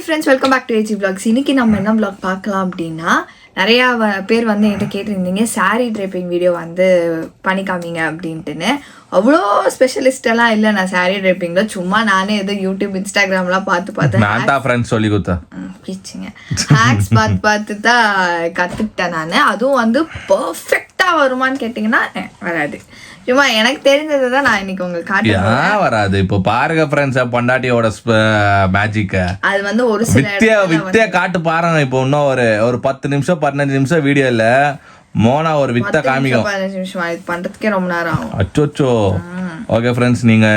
Friends, welcome back to AG vlogs. இன்னைக்கு நம்ம என்ன vlog பார்க்கலாம் அப்படின்னா, நிறையா பேர் வந்து என்கிட்ட கேட்டிருந்தீங்க சாரீ ட்ரேப்பிங் வீடியோ வந்து பண்ணி காமிங்க அப்படின்ட்டுன்னு. அவ்வளோ ஸ்பெஷலிஸ்டெல்லாம் இல்லை நான் சாரீ ட்ரேப்பிங்கில். சும்மா நானே ஏதோ யூடியூப் இன்ஸ்டாகிராம்லாம் பார்த்து சொல்லி கொடுத்தேன் பிச்சுங்க ஹேக்ஸ் பார்த்து தான் கற்றுக்கிட்டேன் நான். அதுவும் வந்து பர்ஃபெக்டாக வருமானு கேட்டிங்கன்னா வராது. சும்மா எனக்கு தெரிஞ்சதை தான் நான் இன்னைக்கு உங்களுக்கு காட்டுறேன். வராது. இப்போ பாருங்க ஃப்ரெண்ட்ஸ், பொண்டாட்டியோட மேஜிக்க அது வந்து ஒரு சில வித்தியா காட்டு பாருங்க. இப்போ இன்னும் ஒரு 10 நிமிஷம் 15 நிமிஷம் வீடியோ இல்ல, மோனா ஒரு வித்த காமிக்கும். 15 நிமிஷம் இது பண்றதுக்கே ரொம்ப நேரம் ஆகும். அச்சோச்சோ. ஓகே ஃப்ரெண்ட்ஸ், நீங்க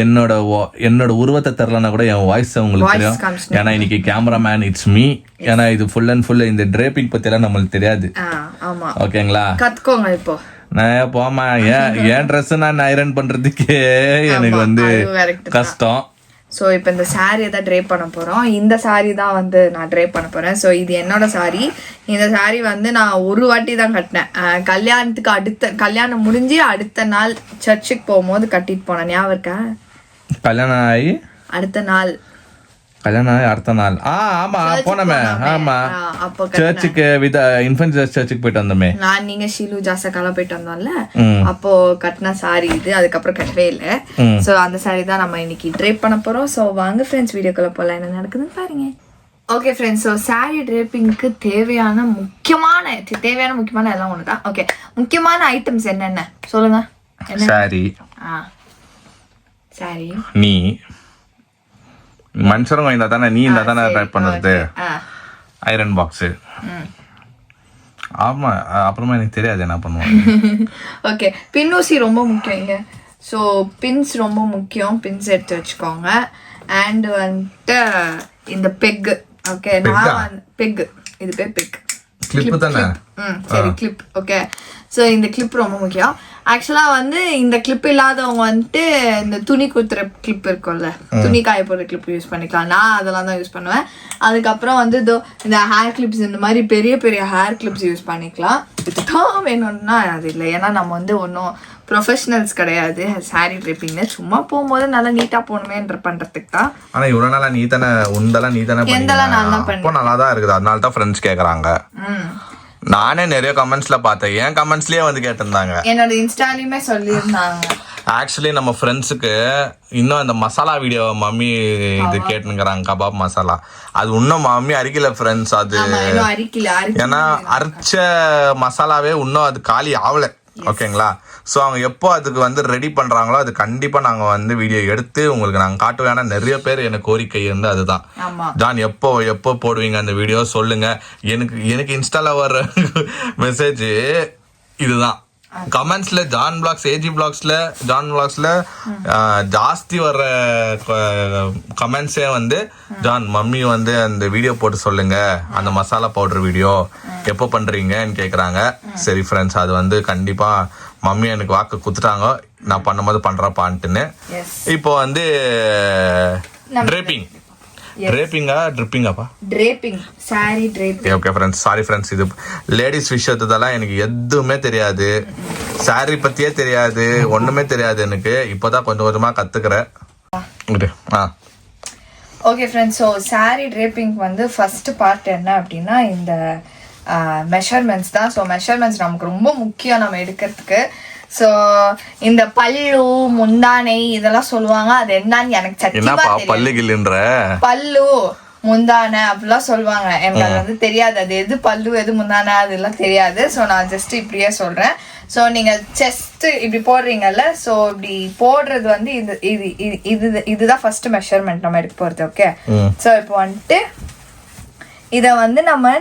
என்னோட உருவத்தை தெரியலன்னா கூட என் வாய்ஸ் உங்களுக்கு தெரியும். ஏன்னா இன்னைக்கு கேமராமேன் இட்ஸ் மீ. ஏன்னா இது ஃபுல் அண்ட் ஃபுல் இந்த ட்ரேப்பிங் பத்தி எல்லாம் நம்மளுக்கு தெரியாது. ஓகேங்களா, கத்துக்கோங்க. இப்போ நான் போமா ஏன் ட்ரெஸ் நான் ஐரன் பண்றதுக்கே எனக்கு வந்து கஷ்டம். ஸோ இப்போ இந்த சாரியை தான் ட்ரேப் பண்ண போகிறோம். இந்த சாரீ தான் வந்து நான் ட்ரேப் பண்ண போகிறேன். ஸோ இது என்னோட சாரீ. இந்த சாரீ வந்து நான் ஒரு வாட்டி தான் கட்டினேன். கல்யாணத்துக்கு கல்யாணம் முடிஞ்சு அடுத்த நாள் சர்ச்சுக்கு போகும்போது கட்டிட்டு போனேன். ஞாபகம் இருக்கா? கல்யாணம் ஆகி அடுத்த நாள் ஆமா போனமே. ஆமா, அப்போ சர்ச்சுக்கு இன்ஃபென்ட் சர்ச்சுக்கு போயிட்டு வந்தோமே. நான் நீங்க ஷீலு ஜாசக்காலாம் போயிட்டு வந்தோம்ல, அப்போ கட்டின சாரி இது. அதுக்கப்புறம் கட்டவே இல்லை. ஸோ அந்த சாரி தான் நம்ம இன்னைக்கு ட்ரேப் பண்ண போறோம். ஸோ வாங்க ஃப்ரெண்ட்ஸ், வீடியோக்குள்ள போகலாம், என்ன நடக்குதுன்னு பாருங்க. ஓகே ஃப்ரெண்ட்ஸ், ஸோ சாரீ ட்ரேப்பிங்க்கு தேவையான முக்கியமான எல்லாம் ஒன்று தான். ஓகே, முக்கியமான ஐட்டம்ஸ் என்னென்ன சொல்லுங்க. சாரி, சாரி நீ மனுஷருங்க இருந்தா தானே, நீ இருந்தா தானே ட்ரை பண்றது. Iron box. ஆமா, அப்புறமா எனக்கு தெரியாது என்ன பண்ணுவாங்க. ஓகே, பின்னூசி ரொம்ப முக்கியங்க. ஸோ பின்ஸ் ரொம்ப முக்கியம். பின்ஸ் எடுத்து வச்சுக்கோங்க. அண்ட் வந்துட்டு இந்த பெக். ஓகே, நான் பெக், இது பேர் பெக். கிளிப் தானே? சரி, கிளிப். ஓகே, ஸோ இந்த கிளிப் ரொம்ப முக்கியம். ஆக்சுவலாக வந்து இந்த கிளிப் இல்லாதவங்க வந்துட்டு இந்த துணி குத்துற கிளிப் இருக்கும்ல, துணி காய போடுற கிளிப் யூஸ் பண்ணிக்கலாம். நான் அதெல்லாம் தான் யூஸ் பண்ணுவேன். அதுக்கப்புறம் வந்து இந்த ஹேர் கிளிப்ஸ், இந்த மாதிரி பெரிய பெரிய ஹேர் கிளிப்ஸ் யூஸ் பண்ணிக்கலாம். இதுதான் வேணும்னா அது இல்லை. ஏன்னா நம்ம வந்து ஒன்றும் ப்ரொஃபஷனல்ஸ் கிடையாது சாரீ ட்ரேப்பிங்ல. சும்மா போகும்போது நல்லா நீட்டாக போகணுமேன்ற பண்ணுறதுக்கு தான். ஆனால் இவ்வளோ நாளாக நீ தானே எந்தெல்லாம் நான் தான் பண்ணேன். நல்லா தான் இருக்குது. அதனால தான் ஃப்ரெண்ட்ஸ் கேட்குறாங்க. நானே நிறைய கமெண்ட்ஸ்ல பார்த்தேன். என் கமெண்ட்ஸ்லயே வந்து கேட்டிருந்தாங்க, என்னோட இன்ஸ்டாலையுமே சொல்லியிருந்தாங்க. ஆக்சுவலி நம்ம ஃப்ரெண்ட்ஸுக்கு இன்னும் அந்த மசாலா வீடியோ மம்மி இது கேட்டுங்கிறாங்க, கபாப் மசாலா. அது இன்னும் மம்மி அரிக்கல ஃப்ரெண்ட்ஸ். அது ஏன்னா அரைச்ச மசாலாவே இன்னும் அது காலி ஆகல. ஓகேங்களா, ஸோ அவங்க எப்போ அதுக்கு வந்து ரெடி பண்ணுறாங்களோ அது கண்டிப்பாக நாங்கள் வந்து வீடியோ எடுத்து உங்களுக்கு நாங்கள் காட்டுவோம். ஏன்னா நிறைய பேர் எனக்கு கோரிக்கை வந்து அதுதான், ஜான் எப்போ போடுவீங்க அந்த வீடியோ சொல்லுங்க. எனக்கு இன்ஸ்டால வர்ற மெசேஜ் இதுதான். கமெண்ட்ஸ்ல ஜான் பிளாக்ஸ்ல ஜாஸ்தி வர்ற கமெண்ட்ஸே வந்து, ஜான் மம்மி வந்து அந்த வீடியோ போட்டு சொல்லுங்க, அந்த மசாலா பவுடர் வீடியோ எப்போ பண்றீங்கன்னு கேக்குறாங்க. சரி ஃப்ரெண்ட்ஸ், அது வந்து கண்டிப்பா மம்மி எனக்கு வாக்கு குத்துட்டாங்க, நான் பண்ணும்போது பண்றப்பான்ட்டுன்னு. இப்போ வந்து draping sorry draping. Okay friends, sorry friends, இது லேடிஸ் விஷயத்தெல்லாம் எனக்கு எதுவுமே தெரியாது. சாரி பத்தியே தெரியாது, ஒண்ணுமே தெரியாது எனக்கு. இப்போதான் கொஞ்சம் கொஞ்சமா கத்துக்கிறேன். Okay friends, so sari draping வந்து ஃபர்ஸ்ட் பார்ட் என்ன அப்படின்னா இந்த மெஷர்மெண்ட்ஸ் தான். ஸோ மெஷர்மெண்ட்ஸ் நமக்கு ரொம்ப முக்கியம் நம்ம எடுக்கிறதுக்கு. ஸோ இந்த பல்லு முந்தானை இதெல்லாம் சொல்லுவாங்க, அது என்னன்னு எனக்கு சத்தியமா பல்லு முந்தானை அப்படிலாம் சொல்லுவாங்க. எனக்கு அது வந்து தெரியாது, அது எது பல்லு எது முந்தானை அதெல்லாம் தெரியாது. ஸோ நான் ஜஸ்ட் இப்படியே சொல்றேன். ஸோ நீங்க செஸ்ட் இப்படி போடுறீங்கல்ல, ஸோ இப்படி போடுறது வந்து இதுதான் ஃபர்ஸ்ட் மெஷர்மெண்ட் நம்ம எடுக்க போறது. ஓகே, ஸோ இப்போ வந்துட்டு இதை வந்து நம்ம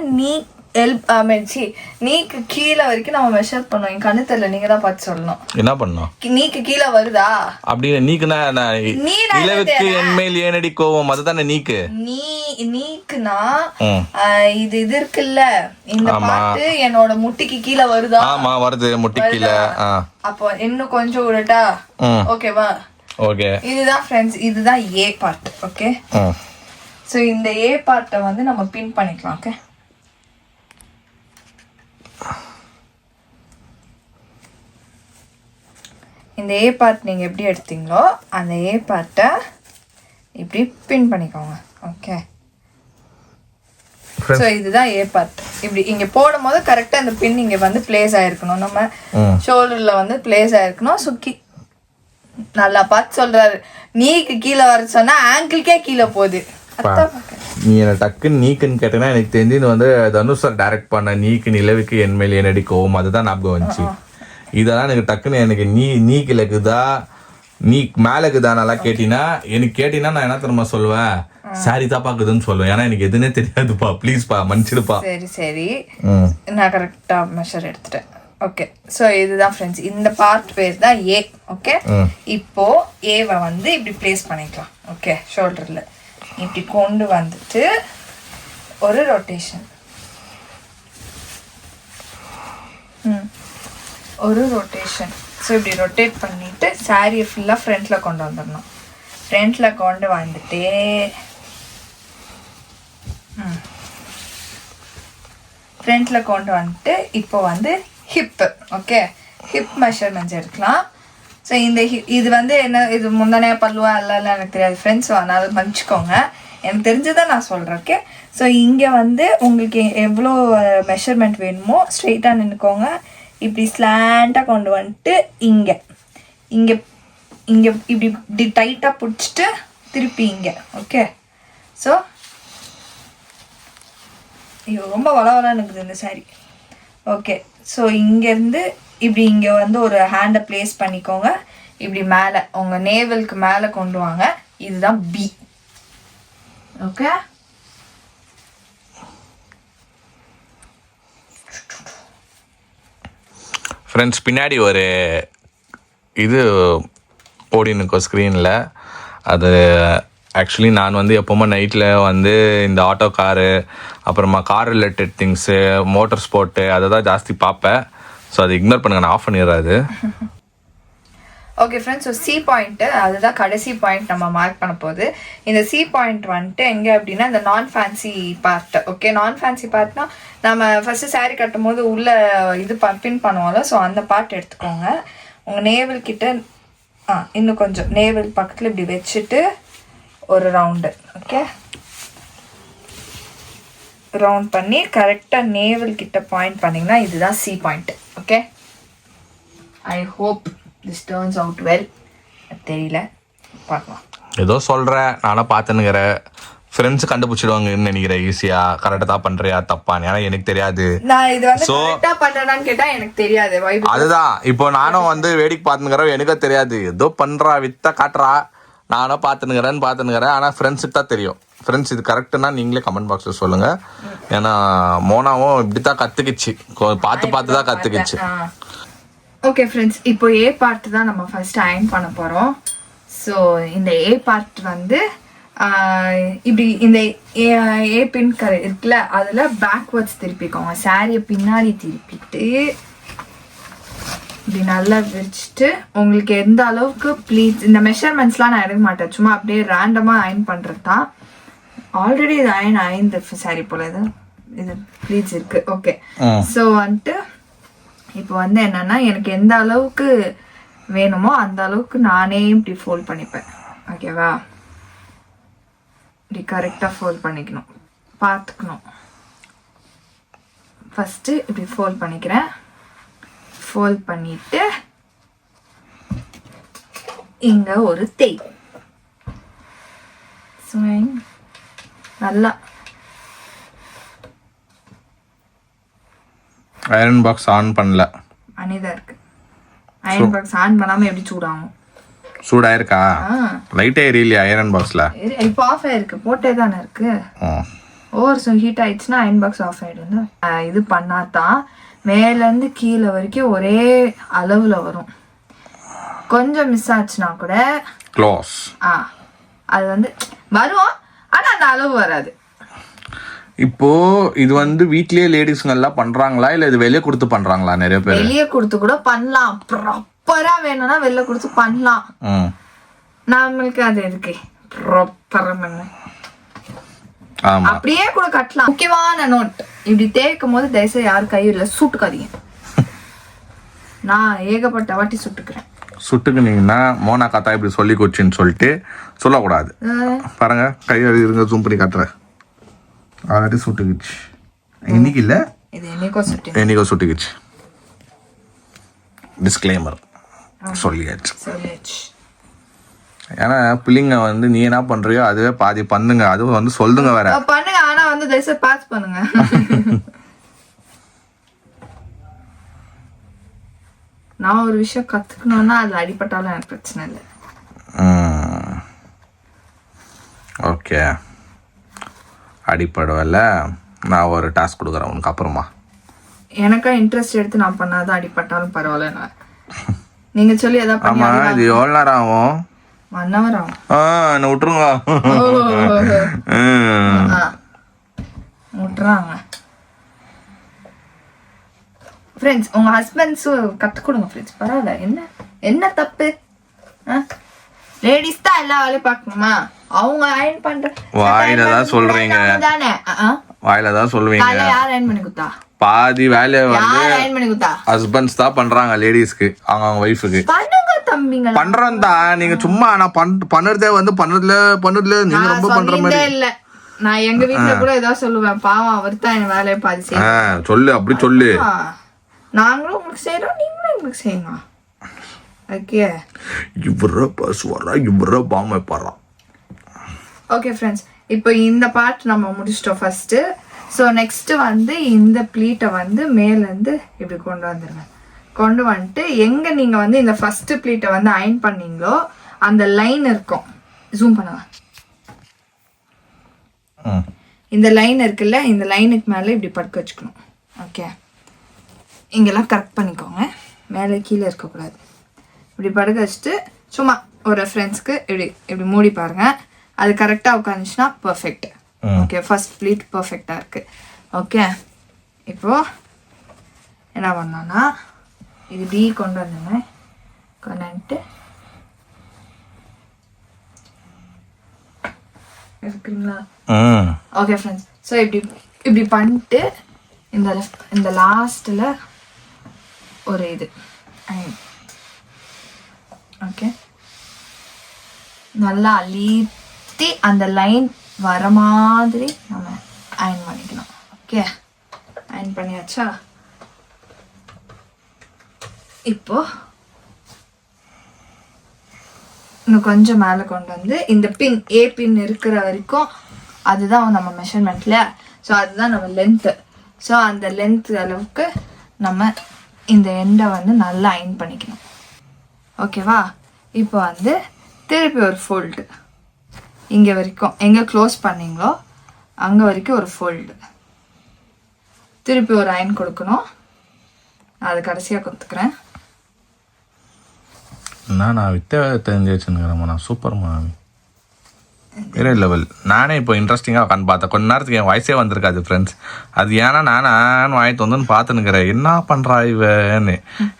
நீக்கு கீழே வரைக்கும் நம்ம மெஷர் பண்ணோம். என் கண்ணு தெரியல, நீங்க தான் பார்த்து சொல்லணும். என்ன பண்ணோம்? நீக்கு கீழே வருதா அப்படின்னு. நீக்குனா இலவுக்கு என்மேல் ஏனடி கோவம், அதுதானே நீக்கு. நீக்குனா இது இருக்குல்ல, இந்த பாட்டு என்னோட முட்டிக்கு கீழே வருதா? ஆமா வருது, முட்டி கீழே. அப்போ இன்னும் கொஞ்சம் விடட்டா? ஓகேவா? ஓகே, இதுதான் ஃப்ரெண்ட்ஸ், இதுதான் ஏ பார்ட். ஓகே, ஸோ இந்த ஏ பார்ட்டை வந்து நம்ம பின் பண்ணிக்கலாம். ஓகே, இந்த ஏ பார்ட் நீங்கள் எப்படி எடுத்தீங்களோ அந்த ஏ பார்ட்டை இப்படி பின் பண்ணிக்கோங்க. ஓகே, ஸோ இதுதான் ஏ பார்ட். இப்படி இங்க போடும் போது கரெக்டா இந்த பின் இங்க வந்து பிளேஸ் ஆயிருக்கணும், நம்ம ஷோல்டர்ல வந்து பிளேஸ் ஆயிருக்கணும். சுக்கி நல்லா பார்த்து சொல்றாரு. நீக்கு கீழே வர சொன்னா ஆங்கிள்கே கீழே போகுது. நீ என்ன டக்குன்னு நீக்குன்னு கேட்டேன்னா எனக்கு தெரிஞ்சு இது வந்து தனுஷ் சார் டைரக்ட் பண்ண நீக்கு நிலவுக்கு என் மேல் என்னடி கோவம் அதுதான் ஞாபகம் வந்துச்சு. இதெல்லாம் எனக்கு டக்குன்னு எனக்கு நீக்கு இருக்குதா நீ மேல இருக்குதா நல்லா கேட்டீங்கன்னா எனக்கு கேட்டீங்கன்னா நான் என்ன தெரியுமா சொல்லுவேன், சாரி தான் பாக்குதுன்னு சொல்லுவேன். ஏன்னா எனக்கு எதுனே தெரியாதுப்பா, ப்ளீஸ்ப்பா மன்னிச்சிடுப்பா. சரி நான் கரெக்டா மெஷர் எடுத்துட்டேன். ஓகே, ஸோ இதுதான் ஃப்ரெண்ட்ஸ், இந்த பார்ட் பேர் தான் ஏ. ஓகே, இப்போ ஏவை வந்து இப்படி பிளேஸ் பண்ணிக்கலாம். ஓகே, ஷோல்டர்ல இப்படி கொண்டு வந்துட்டு ஒரு ரொட்டேஷன், ஒரு ரொட்டேஷன். ஸோ இப்படி ரொட்டேட் பண்ணிட்டு சாரியை ஃபுல்லாக ஃப்ரண்ட்ல கொண்டு வந்துடணும். ஃப்ரண்ட்ல கொண்டு வந்துட்டு ஃப்ரண்ட்ல கொண்டு வந்துட்டு இப்போ வந்து ஹிப்பு. ஓகே, ஹிப் மெஷர்மெண்ட்ஸ் எடுக்கலாம். ஸோ இந்த இது வந்து என்ன, இது முந்தானே பல்லுவா இல்லைன்னு எனக்கு தெரியாது ஃப்ரெண்ட்ஸ், அதனால மன்னிச்சுக்கோங்க, எனக்கு தெரிஞ்சதான் நான் சொல்கிறேன். ஓகே, ஸோ இங்கே வந்து உங்களுக்கு எவ்வளோ மெஷர்மெண்ட் வேணுமோ ஸ்ட்ரெயிட்டாக நின்றுக்கோங்க. இப்படி ஸ்லாண்டாக கொண்டு வந்துட்டு இங்கே இங்கே இங்கே இப்படி இப்படி டைட்டாக பிடிச்சிட்டு திருப்பி இங்கே. ஓகே, ஸோ ஐயோ ரொம்ப வளவலான்னு இருக்குது இந்த சாரி. ஓகே, ஸோ இங்கேருந்து இப்படி இங்கே வந்து ஒரு ஹேண்டை ப்ளேஸ் பண்ணிக்கோங்க. இப்படி மேலே உங்கள் நேவலுக்கு மேலே கொண்டு வாங்க. இதுதான் பி. ஓகே, ஃப்ரெண்ட்ஸ் பின்னாடி ஒரு இது ஓடினுக்கோ ஸ்க்ரீனில். அது ஆக்சுவலி நான் வந்து எப்போவுமே நைட்டில் வந்து இந்த ஆட்டோ காரு அப்புறமா car related things motor sport அதை தான் ஜாஸ்தி பார்ப்பேன். ஸோ அதை இக்னோர் பண்ணுங்க, நான் ஆஃப் பண்ணிடுறாது. Okay friends, so C point அதுதான் கடைசி பாயிண்ட் நம்ம மார்க் பண்ண போகுது. இந்த சி பாயிண்ட் வந்துட்டு எங்கே அப்படின்னா இந்த நான் ஃபேன்சி பார்ட். ஓகே, நான் ஃபேன்சி பார்ட்னா நம்ம ஃபஸ்ட்டு சாரீ கட்டும் போது உள்ள இது பின் பண்ணுவோம்ல, ஸோ அந்த பார்ட் எடுத்துக்கோங்க. உங்கள் நேவல் கிட்ட இன்னும் கொஞ்சம் நேவல் பக்கத்தில் இப்படி வச்சுட்டு ஒரு ரவுண்டு. ஓகே, ரவுண்ட் பண்ணி கரெக்டாக நேவல் கிட்ட பாயிண்ட் பண்ணிங்கன்னா இதுதான் C point. Okay, I hope this turns out well. தெரியல, பார்க்கலாம். ஏதோ சொல்கிறேன், நானும் பார்த்துன்னுக்கிறேன். ஃப்ரெண்ட்ஸ் கண்டுபிடிச்சிடுவாங்கன்னு நினைக்கிறேன் ஈஸியாக. கரெக்டாக தான் பண்ணுறியா தப்பான்னு ஏன்னா எனக்கு தெரியாது. நான் இது வந்து கரெக்டாக பண்ணுறேன்னு கேட்டால் எனக்கு தெரியாது. அதுதான் இப்போ நானும் வந்து வேடிக்கை பார்த்துனுக்கிறேன், எனக்கும் தெரியாது. ஏதோ பண்ணுறா வித்தா காட்டுறா, நானும் பார்த்துனுக்கிறேன். ஆனால் ஃப்ரெண்ட்ஸுக்கு தான் தெரியும். ஃப்ரெண்ட்ஸ் இது கரெக்டுன்னா நீங்களே கமெண்ட் பாக்ஸில் சொல்லுங்கள். ஏன்னா மோனாவும் இப்படி தான் கற்றுக்கிச்சு, பார்த்து தான் கற்றுக்கிச்சு. ஓகே ஃப்ரெண்ட்ஸ், இப்போ ஏ பார்ட் தான் நம்ம ஃபர்ஸ்ட் அயர்ன் பண்ண போகிறோம். ஸோ இந்த ஏ பார்ட் வந்து இப்படி இந்த ஏ பின் கரை இருக்குல்ல, அதில் பேக்வர்ட்ஸ் திருப்பிக்கோங்க. சாரியை பின்னாடி திருப்பிட்டு இப்படி நல்லா விரிச்சிட்டு உங்களுக்கு எந்த அளவுக்கு ப்ளீட்ஸ், இந்த மெஷர்மெண்ட்ஸ்லாம் நான் எடுக்க மாட்டேன், சும்மா அப்படியே ரேண்டமாக அயர்ன் பண்ணுறது தான். ஆல்ரெடி இது அயர்ந்த சாரி போல் இது ப்ளீட்ஸ் இருக்குது. ஓகே, ஸோ வந்துட்டு இப்போ வந்து என்னன்னா எனக்கு எந்த அளவுக்கு வேணுமோ அந்த அளவுக்கு நானே இப்படி ஃபோல்ட் பண்ணிப்பேன். ஓகேவா, இப்படி கரெக்டாக ஃபோல்ட் பண்ணிக்கணும், பார்த்துக்கணும். ஃபஸ்ட்டு இப்படி ஃபோல்ட் பண்ணிக்கிறேன். ஃபோல்ட் பண்ணிட்டு இங்கே ஒரு தேய் நல்லா அயரன் பாக்ஸ் ஆன் பண்ணல, அனிதா இருக்கு. அயரன் பாக்ஸ் ஆன் பண்ணாம எப்படி சூடாகும்? சூடாயிருக்கா? லைட்டே எரியலையா அயரன் பாக்ஸ்ல? இப்போ ஆஃப் ஆயிருக்கு, போட்டே தானே இருக்கு. ஓவர் ஹீட் ஆயிடுச்சுன்னா அயரன் பாக்ஸ் ஆஃப் ஆயிடுது. இது பண்ணாதான் மேல இருந்து கீழே வரைக்கும் ஒரே அளவுல வரும். கொஞ்சம் மிஸ் ஆச்சுன்னா கூட க்ளோஸ் அது வந்து வரும், ஆனா அந்த அளவு வராது. இப்போ இது வந்து வீட்லயே லேடிஸ்ங்க எல்லாம் பண்றாங்களா இல்ல இது வெளியே கொடுத்து பண்றாங்களா? நிறைய பேர் வெளியே கொடுத்து கூட பண்ணலாம், ப்ராப்பரா வேணும்னா வெளில கொடுத்து பண்ணலாம். நம்மளுக்கு அது இருக்கு ப்ராப்பரா பண்ண, அப்படியே கூட கட்டலாம். முக்கியமான நோட், இப்படி தேய்க்கும் போது தயவுசெய்து யாரும் கையில சுட்டுக்காதீங்க. நான் ஏகப்பட்ட வாட்டி சுட்டுக்கிறேன். சுட்டுக்குனீங்கன்னா மோனா கத்தா இப்படி சொல்லி கொச்சின்னு சொல்லிட்டு சொல்லக்கூடாது. பாருங்க கை இருங்க, ஜூம் பண்ணி காட்டுறேன். ஆல்ரெடி சுட்டுக்குச்சு. இன்னைக்கு இல்லை, இது என்னைக்கோ சுட்டுக்குச்சு. டிஸ்க்ளைமர் சொல்லியாச்சு. ஏன்னா பிள்ளைங்க வந்து நீ என்ன பண்றியோ அதுவே பாதி பண்ணுங்க, அதுவும் வந்து சொல்லுங்க வேற பண்ணுங்க. ஆனா வந்து தயவுசெய்து பாஸ் பண்ணுங்க. நான் ஒரு விஷயம் கத்துக்கணும்னா அது அடிபட்டாலும் எனக்கு பிரச்சனை இல்லை. ஓகே, அடிப்படவில்ல. நான் ஒரு டாஸ்க் கொடுக்குறேன் உனக்கு அப்புறமா. எனக்கா இன்ட்ரெஸ்ட் எடுத்து நான் பண்ணாதான் அடிபட்டாலும் பரவாயில்ல. நீங்க சொல்லி எதாவது ஆமா, இது எவ்வளோ நேரம் ஆகும்? 1 hour ஆகும். என்ன விட்டுருங்க. விட்டுறாங்க. ஃப்ரெண்ட்ஸ், உங்க ஹஸ்பண்ட்ஸும் கற்றுக் கொடுங்க ஃப்ரெண்ட்ஸ். பரவாயில்ல, என்ன தப்பு? லேடிஸ் தான் எல்லா வேலையும் பார்க்கணுமா? அவங்க அயன் பண்ற வாயில தான் சொல்றீங்க தானே? வாயில தான் சொல்லுவீங்க. யார் அயன் பண்ணி கொடுத்தா? பாதி வேலையை வந்து அயன் பண்ணி கொடுத்தா ஹஸ்பண்ட்ஸ் தான் பண்றாங்க லேடிஸ்க்கு, அவங்க ஒய்ஃபுக்கு. பண்ணுங்க தம்பிங்க. பண்றோம் தான், நீங்க சும்மா நான் பண்ணுறதே வந்து பண்ணதுல நீங்க ரொம்ப பண்ற மாதிரி இல்ல. நான் எங்க வீட்டுல கூட ஏதாவது சொல்லுவேன், பாவம் அவர் தான் என் வேலையை பாதி செய்ய சொல்லு, அப்படி சொல்லு. நாங்களும் உங்களுக்கு செய்யறோம், நீங்களும் எங்களுக்கு செய்யணும். ஓகே, இவர பசுவரா இவர பாமை பாரா. ஓகே ஃப்ரெண்ட்ஸ், இப்போ இந்த பார்ட் நம்ம முடிச்சிட்டோம் ஃபர்ஸ்ட். ஸோ நெக்ஸ்ட் வந்து இந்த ப்ளீட்டை வந்து மேலேருந்து இப்படி கொண்டு வந்துடுங்க. கொண்டு வந்துட்டு எங்க நீங்க வந்து இந்த ஃபர்ஸ்ட் ப்ளீட்டை வந்து அயன் பண்ணீங்களோ அந்த லைன் இருக்கும், ஜூம் பண்ணுங்க. இந்த லைன் இருக்குல்ல, இந்த லைனுக்கு மேலே இப்படி படுக்க வச்சுக்கணும். ஓகே, இங்கெல்லாம் கரெக்ட் பண்ணிக்கோங்க, மேலே கீழே இருக்கக்கூடாது. இப்படி படுக்க வச்சுட்டு சும்மா ஒரு ரெஃபரன்ஸ்க்கு இப்படி மூடி பாருங்க. அது கரெக்டாக உட்காந்துச்சுன்னா பர்ஃபெக்ட். ஓகே, ஃபர்ஸ்ட் ப்ளீட் பர்ஃபெக்டாக இருக்கு. ஓகே, இப்போ என்ன பண்ணோன்னா இது டி கொண்டு வந்துங்க. கொண்டு வந்துட்டு இருக்குங்களா? ஓகே ஃப்ரெண்ட்ஸ், ஸோ இப்படி பண்ணிட்டு இந்த லாஸ்ட்டில் ஒரு இது ஓகே நல்லா அழுத்தி அந்த லைன் வர மாதிரி நம்ம அயன் பண்ணிக்கணும். ஓகே, அயன் பண்ணியாச்சா? இப்போ இன்னும் கொஞ்சம் மேலே கொண்டு வந்து இந்த பின் ஏ பின் இருக்கிற வரைக்கும், அதுதான் நம்ம மெஷர்மெண்ட்ல. ஸோ அதுதான் நம்ம லென்த்து. ஸோ அந்த லென்த் அளவுக்கு நம்ம இந்த எண்டை வந்து நல்லா அயன் பண்ணிக்கணும். ஓகேவா? இப்போ வந்து திருப்பி ஒரு ஃபோல்டு இங்கே வரைக்கும், எங்கே க்ளோஸ் பண்ணீங்களோ அங்கே வரைக்கும் ஒரு ஃபோல்டு, திருப்பி ஒரு அயன் கொடுக்கணும். நான் அது கடைசியாக கொடுத்துக்கிறேன். நான் வித்த தெரிஞ்சு வச்சுருக்கிறேன். நான் சூப்பர்மா, வேற லெவல். நானே இப்போ இன்ட்ரெஸ்டிங்காக உட்காந்து பார்த்தேன். கொஞ்ச நேரத்துக்கு என் வயசே வந்திருக்காது ஃப்ரெண்ட்ஸ். அது ஏன்னா நானும் வாய்த்து வந்துன்னு பார்த்துன்னுக்கிறேன், என்ன பண்ணுறா இவன்னு.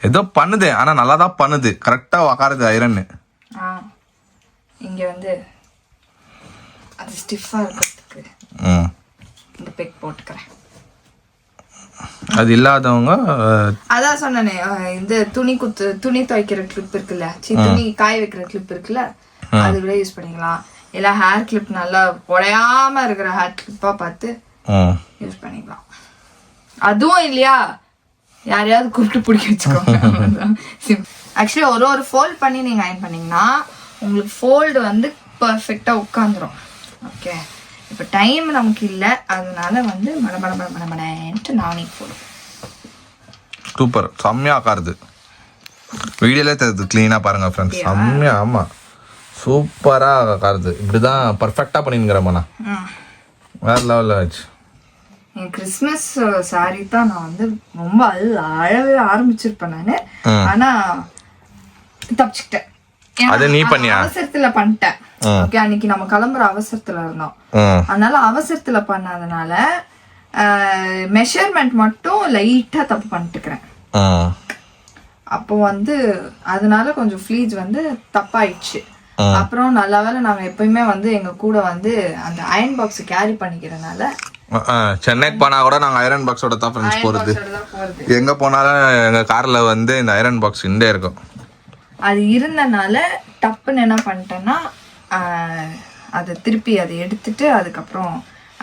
ஏதோ பண்ணுது, ஆனால் நல்லா தான் பண்ணுது, கரெக்டாக உக்காருது ஐரன்னு. இங்கே வந்து அது ஸ்டிஃபாக இருக்கிறதுக்கு இந்த பெக் போட்டுக்கிறேன். அது இல்லாதவங்க அதான் சொன்னனே, இந்த துணி துவைக்கிற கிளிப் இருக்குல்ல, துணி காய வைக்கிற கிளிப் இருக்குல்ல, அது கூட யூஸ் பண்ணிக்கலாம். இல்ல ஹேர் கிளிப் நல்லா உடையாம இருக்கிற ஹேர் கிளிப்பா பார்த்து யூஸ் பண்ணிக்கலாம். அதுவும் இல்லையா, யாரையாவது கூப்பிட்டு பிடிக்க வச்சுக்கோங்க. ஆக்சுவலி ஒரு ஃபோல்ட் பண்ணி நீங்க அயன் பண்ணீங்கன்னா உங்களுக்கு ஃபோல்டு வந்து பர்ஃபெக்டா உட்காந்துரும். ஓகே, இப்போ டைம் நமக்கு இல்லை, அதனால வந்து மடமடன்ட்டு நானே போடுவேன். சூப்பர், செம்மையாக உட்காருது. வீடியோலே தெரியுது, க்ளீனாக பாருங்க ஃப்ரெண்ட்ஸ், செம்மையா. ஆமாம், சூப்பராக உட்காருது. இப்படி தான் பர்ஃபெக்டாக பண்ணிங்கிறேம்மா. வேற லெவலில் ஆச்சு. என் கிறிஸ்மஸ் சாரி தான் நான் வந்து ரொம்ப அழவே ஆரம்பிச்சிருப்பேன் நான். ஆனால் தப்பிச்சுக்கிட்டேன். அது நீ பண்ணியா? அவசரத்துல பண்ணிட்டேன். ஓகே, அன்னைக்கு நம்ம கிளம்புற அவசரத்துல இருந்தோம். அதனால அவசரத்துல பண்ணாதனால மெஷர்மெண்ட் மட்டும் லைட்டா தப்பு பண்ணிட்டுக்கிறேன். அப்போ வந்து அதனால கொஞ்சம் ஃப்ளீஜ் வந்து தப்பாயிடுச்சு. அப்புறம் நல்ல வேலை நாங்க எப்பயுமே வந்து எங்க கூட வந்து அந்த அயர்ன் பாக்ஸ் கேரி பண்ணிக்கிறதுனால, சென்னைக்கு போனா கூட நாங்க அயரன் பாக்ஸோட தான் ஃப்ரெண்ட்ஸ் போறது. எங்க போனாலும் எங்க கார்ல வந்து இந்த அயரன் பாக்ஸ் இண்டே இருக்கும். அது இருந்தனால டப்புன்னு என்ன பண்ணிட்டேன்னா அதை திருப்பி அதை எடுத்துட்டு அதுக்கப்புறம்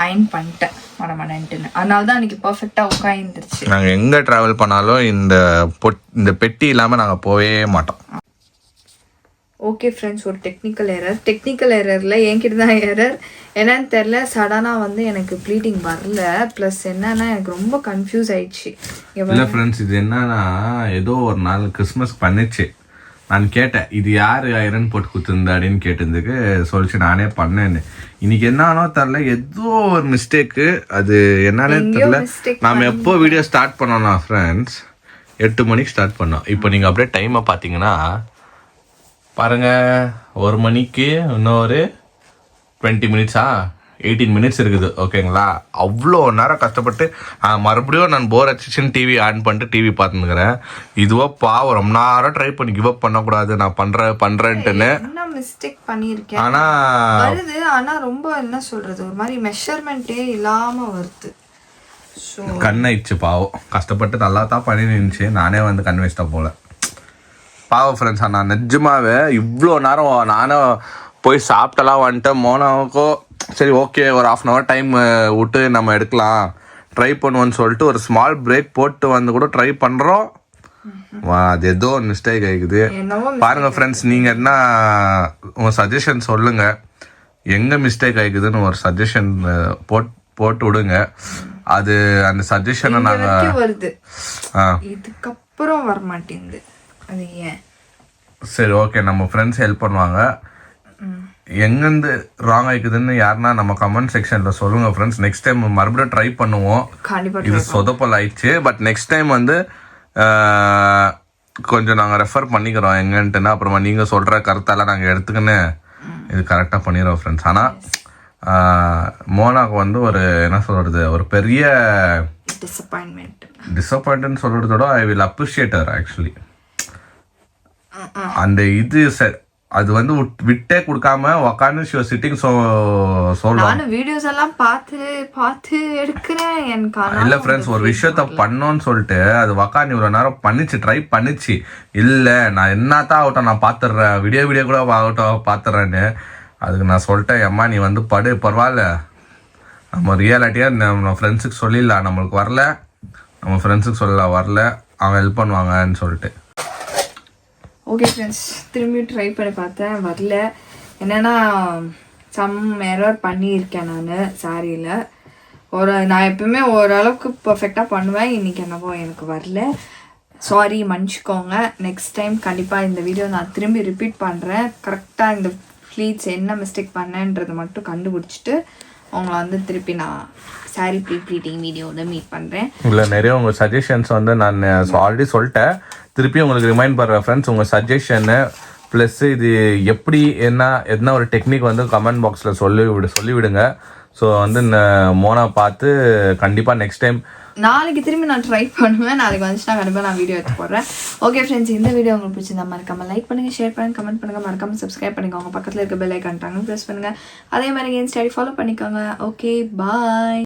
அயன் பண்ணிட்டேன் மடமடன்ட்டுன்னு. அதனால தான் அன்றைக்கி பர்ஃபெக்டாக உட்காந்துருச்சு. நாங்கள் எங்கே ட்ராவல் பண்ணாலும் இந்த பெட்டி இல்லாமல் நாங்கள் போகவே மாட்டோம். ஓகே ஃப்ரெண்ட்ஸ், ஒரு டெக்னிக்கல் எரரில் என்கிட்ட தான் எரர் என்னன்னு தெரில. சடனாக வந்து எனக்கு ப்ளீடிங் வரல. ப்ளஸ் என்னன்னா எனக்கு ரொம்ப கன்ஃபியூஸ் ஆயிடுச்சு. இல்லை ஃப்ரெண்ட்ஸ், இது என்னன்னா ஏதோ ஒரு நாள் கிறிஸ்மஸ்க்கு பண்ணிச்சு. நான் கேட்டேன் இது யார் ஐரன் போட்டு குத்துருந்தா அப்படின்னு கேட்டதுக்கு சொல்லிச்சு நானே பண்ணேன்னு. இன்னைக்கு என்னன்னோ தெரில, ஏதோ ஒரு மிஸ்டேக்கு. அது என்னன்னே தெரில. நாம் எப்போ வீடியோ ஸ்டார்ட் பண்ணோம்னா ஃப்ரெண்ட்ஸ் 8 மணிக்கு ஸ்டார்ட் பண்ணோம். இப்போ நீங்கள் அப்படியே டைமை பார்த்தீங்கன்னா பாருங்க, 1 மணிக்கு இன்னும் ஒரு 20 மினிட்ஸா 18 மினிட்ஸ் இருக்குது. ஓகேங்களா, அவ்வளோ நேரம் கஷ்டப்பட்டு மறுபடியும் நான் போர் அடிச்சிச்சுன்னு டிவி ஆன் பண்ணிட்டு டிவி பார்த்துக்கிறேன். இதுவோ பாவம் ரொம்ப நேரம் ட்ரை பண்ணி கிவ் அப் பண்ணக்கூடாது, நான் பண்றேன்ட்டுன்னு மிஸ்டேக் பண்ணியிருக்கேன். ஆனா ரொம்ப என்ன சொல்றது, ஒரு மாதிரி மெஷர்மெண்ட்டே இல்லாம வருது. கண்ணாயிடுச்சு பாவம். கஷ்டப்பட்டு நல்லா தான் பண்ணி நின்றுச்சு. நானே வந்து கண் வச்சிட்டா போல பாவம் ஃப்ரெண்ட்ஸ். நான் நிஜமாவே இவ்வளோ நேரம் நானும் போய் சாப்பிட்டலாம் வந்துட்டேன். மோனாவுக்கோ சரி ஓகே ஒரு 1/2 hour டைம் விட்டு நம்ம எடுக்கலாம் ட்ரை பண்ணுவோன்னு சொல்லிட்டு ஒரு ஸ்மால் பிரேக் போட்டு வந்து கூட ட்ரை பண்ணுறோம். அது ஏதோ ஒரு மிஸ்டேக் ஆகிக்குது. பாருங்க ஃப்ரெண்ட்ஸ், நீங்கள் என்ன உங்கள் சஜஷன் சொல்லுங்க, எங்கே மிஸ்டேக் ஆகிக்குதுன்னு ஒரு சஜஷன் போட்டு விடுங்க. அது அந்த சஜஷனை நாங்கள் வருது, இதுக்கப்புறம் வர மாட்டேங்குது. அது ஏன்? சரி ஓகே, நம்ம ஃப்ரெண்ட்ஸ் ஹெல்ப் பண்ணுவாங்க. எங்கேருந்து ராங் ஆயிக்குதுன்னு யாருன்னா நம்ம கமெண்ட் செக்ஷனில் சொல்லுங்க ஃப்ரெண்ட்ஸ். நெக்ஸ்ட் டைம் மறுபடியும் ட்ரை பண்ணுவோம். இது சொதப்பல் ஆயிடுச்சு. பட் நெக்ஸ்ட் டைம் வந்து கொஞ்சம் நாங்கள் ரெஃபர் பண்ணிக்கிறோம் எங்கன்ட்டுன்னா. அப்புறமா நீங்கள் சொல்கிற கருத்தால நாங்கள் எடுத்துக்கின்னு இது கரெக்டாக பண்ணிடுறோம் ஃப்ரெண்ட்ஸ். ஆனால் மோனாக்கு வந்து ஒரு என்ன சொல்கிறது, ஒரு பெரிய டிசப்பாயின்ட்னு சொல்கிறதோட I will appreciate her actually. அந்த இது அது வந்து விட்டே கொடுக்காம உக்காந்து சிட்டிங் நான் வீடியோஸ் எல்லாம் பார்த்து எடுக்கிறேன். இல்ல ஃப்ரெண்ட்ஸ், ஒரு விஷயத்த பண்ணோன்னு சொல்லிட்டு அது உக்காந்து இவ்வளவு நேரம் ட்ரை பண்ணிச்சு. இல்ல நான் என்னத்தான் ஆகட்டும் நான் பாத்துடுறேன், வீடியோ கூட ஆகட்டும் பாத்துறேன்னு. அதுக்கு நான் சொல்லிட்டேன், அம்மா நீ வந்து படு பரவாயில்ல, நம்ம ரியாலிட்டியா நம்ம ஃப்ரெண்ட்ஸுக்கு சொல்லிடலாம், நம்மளுக்கு வரல நம்ம ஃப்ரெண்ட்ஸுக்கு சொல்லலாம் வரல, அவங்க ஹெல்ப் பண்ணுவாங்கன்னு சொல்லிட்டு. ஓகே ஃப்ரெண்ட்ஸ், திரும்பி ட்ரை பண்ணி பார்த்தேன், வரல. என்னென்னா சம் எரர் பண்ணியிருக்கேன் நான் சாரியில். நான் எப்பவுமே ஓரளவுக்கு பர்ஃபெக்டாக பண்ணுவேன். இன்றைக்கி என்னவோ எனக்கு வரல, சாரி மன்னிச்சிக்கோங்க. நெக்ஸ்ட் டைம் கண்டிப்பாக இந்த வீடியோ நான் திரும்பி ரிப்பீட் பண்ணுறேன். கரெக்டாக இந்த ப்ளீட்ஸ் என்ன மிஸ்டேக் பண்ணேன்றதை மட்டும் கண்டுபிடிச்சிட்டு அவங்கள வந்து திருப்பி நான் சாரி ப்ளீட்டிங் வீடியோவில் மீட் பண்ணுறேன். இல்லை, நிறைய உங்கள் சஜஷன்ஸ் வந்து நான் ஆல்ரெடி சொல்லிட்டேன். திருப்பி உங்களுக்கு ரிமைண்ட் பண்ணுறேன் ஃப்ரெண்ட்ஸ், உங்கள் சஜஷன்னு ப்ளஸ் இது எப்படி என்ன ஒரு டெக்னிக் வந்து கமெண்ட் பாக்ஸில் சொல்லிவிடுங்க. ஸோ வந்து மோனா பார்த்து கண்டிப்பாக நெக்ஸ்ட் டைம் நாளைக்கு திரும்பி நான் ட்ரை பண்ணுவேன். நாளைக்கு வந்துச்சுன்னா கண்டிப்பாக நான் வீடியோ எடுத்து போடுறேன். ஓகே ஃப்ரெண்ட்ஸ், இந்த வீடியோ உங்களுக்கு பிடிச்சிருந்தா மறக்காம லைக் பண்ணுங்கள், ஷேர் பண்ணுங்கள், கமெண்ட் பண்ணுங்கள், மறக்காம சப்ஸ்கிரைப் பண்ணிக்கோங்க. பக்கத்தில் இருக்க பெல் ஐக்கான் ப்ரெஸ் பண்ணுங்கள். அதே மாதிரி இன்ஸ்டாடி ஃபாலோ பண்ணிக்கோங்க. ஓகே, பாய்.